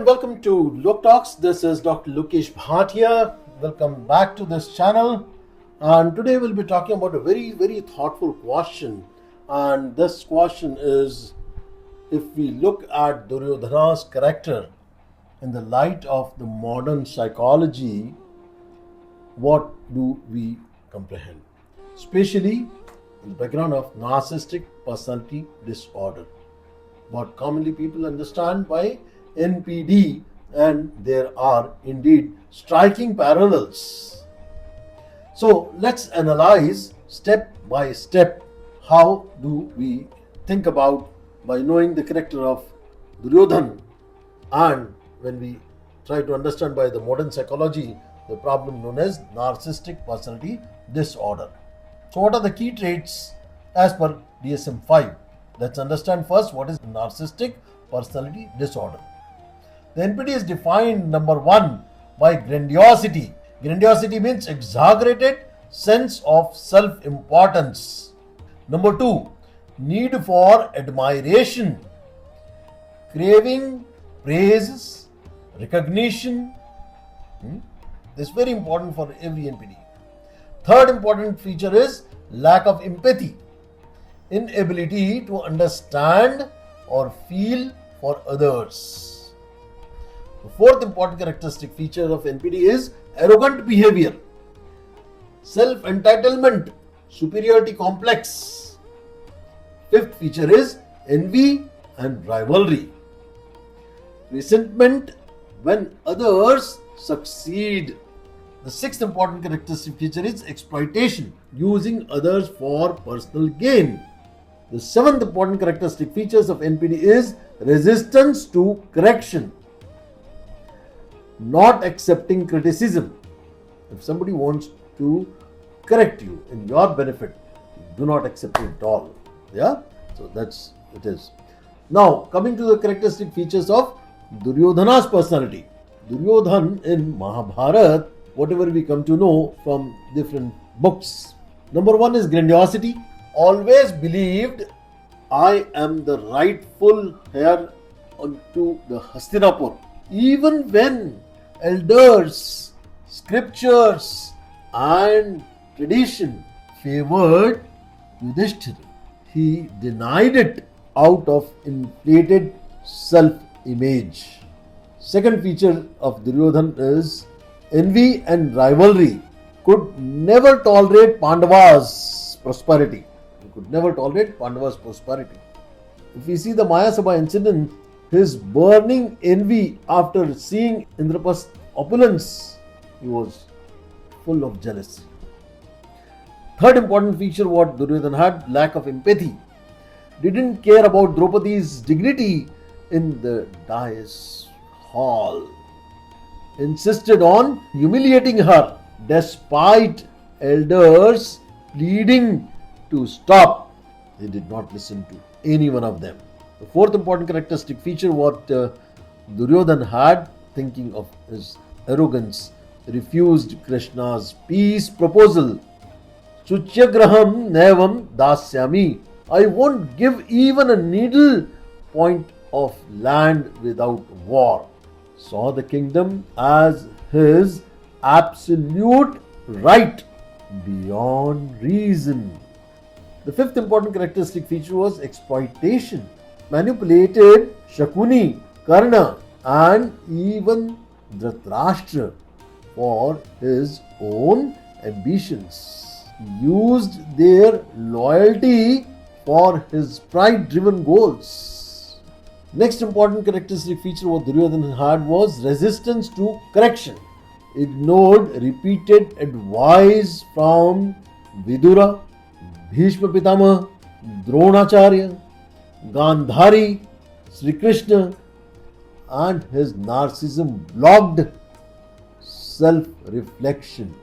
and welcome to Lok Talks. This is Dr. Lokesh Bhatia. Welcome back to this channel. And today we'll be talking about a very, very thoughtful question. And this question is, if we look at Duryodhana's character in the light of the modern psychology, what do we comprehend? Especially in the background of narcissistic personality disorder. What commonly people understand by NPD, and there are indeed striking parallels. So let's analyze step by step how do we think about by knowing the character of Duryodhana, and when we try to understand by the modern psychology the problem known as narcissistic personality disorder. So what are the key traits as per DSM-5? Let's understand first what is narcissistic personality disorder. The NPD is defined, number one, by grandiosity. Grandiosity means exaggerated sense of self-importance. Number two, need for admiration, craving praises, recognition. This is very important for every NPD. Third important feature is lack of empathy, inability to understand or feel for others. The fourth important characteristic feature of NPD is arrogant behavior, self-entitlement, superiority complex. Fifth feature is envy and rivalry, resentment when others succeed. The sixth important characteristic feature is exploitation, using others for personal gain. The seventh important characteristic features of NPD is resistance to correction, not accepting criticism. If somebody wants to correct you in your benefit, do not accept it at all. Yeah, so that's it is. Now coming to the characteristic features of Duryodhana's personality. Duryodhana in Mahabharata, whatever we come to know from different books. Number one is grandiosity. Always believed, I am the rightful heir unto the Hastinapur. Even when elders, scriptures and tradition favored Yudhishthira, he denied it out of inflated self-image. Second feature of Duryodhana is envy and rivalry. Could never tolerate Pandava's prosperity. He could never tolerate Pandava's prosperity. If we see the Maya Sabha incident, his burning envy after seeing Indraprastha's opulence, he was full of jealousy. Third important feature what Duryodhana had, lack of empathy. Didn't care about Draupadi's dignity in the dais hall. Insisted on humiliating her despite elders pleading to stop. He did not listen to any one of them. The fourth important characteristic feature what Duryodhana had, thinking of his arrogance, refused Krishna's peace proposal. Suchyagraham nevam dasyami. I won't give even a needle point of land without war. Saw the kingdom as his absolute right beyond reason. The fifth important characteristic feature was exploitation. Manipulated Shakuni, Karna and even Dhritarashtra for his own ambitions. He used their loyalty for his pride-driven goals. Next important characteristic feature what Duryodhana had was resistance to correction. Ignored repeated advice from Vidura, Bhishma Pitama, Dronacharya, Gandhari, Sri Krishna, and his narcissism blocked self-reflection.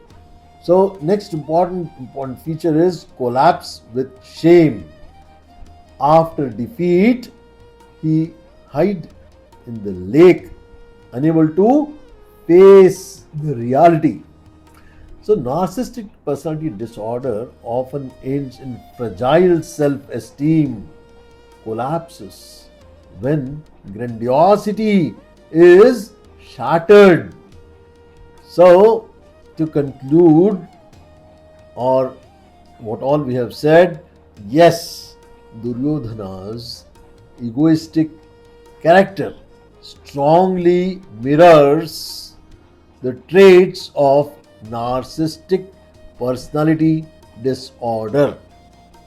So next important feature is collapse with shame. After defeat, he hid in the lake, unable to face the reality. So narcissistic personality disorder often ends in fragile self-esteem, collapses when grandiosity is shattered. So, to conclude, or what all we have said, yes, Duryodhana's egoistic character strongly mirrors the traits of narcissistic personality disorder.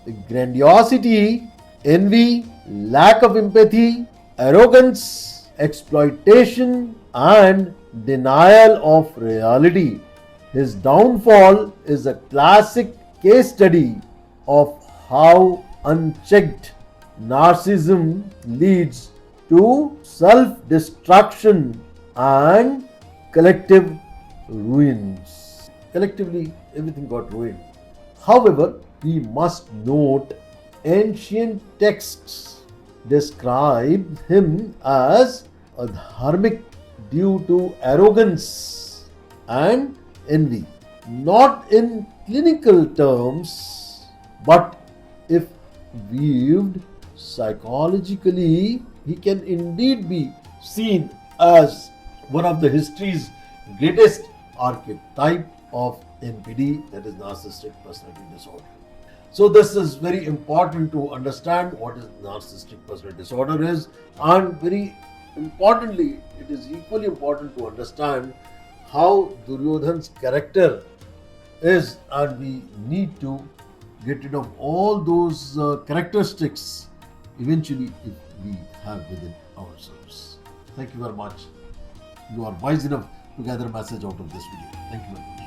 The grandiosity, envy, lack of empathy, arrogance, exploitation, and denial of reality. His downfall is a classic case study of how unchecked narcissism leads to self destruction and collective ruins. Collectively, everything got ruined. However, we must note ancient texts describe him as a dharmic due to arrogance and envy. Not in clinical terms, but if viewed psychologically, he can indeed be seen as one of the history's greatest archetype of NPD, that is narcissistic personality disorder. So this is very important to understand what is narcissistic personality disorder is, and very importantly, it is equally important to understand how Duryodhana's character is, and we need to get rid of all those characteristics eventually if we have within ourselves. Thank you very much. You are wise enough to gather a message out of this video. Thank you very much.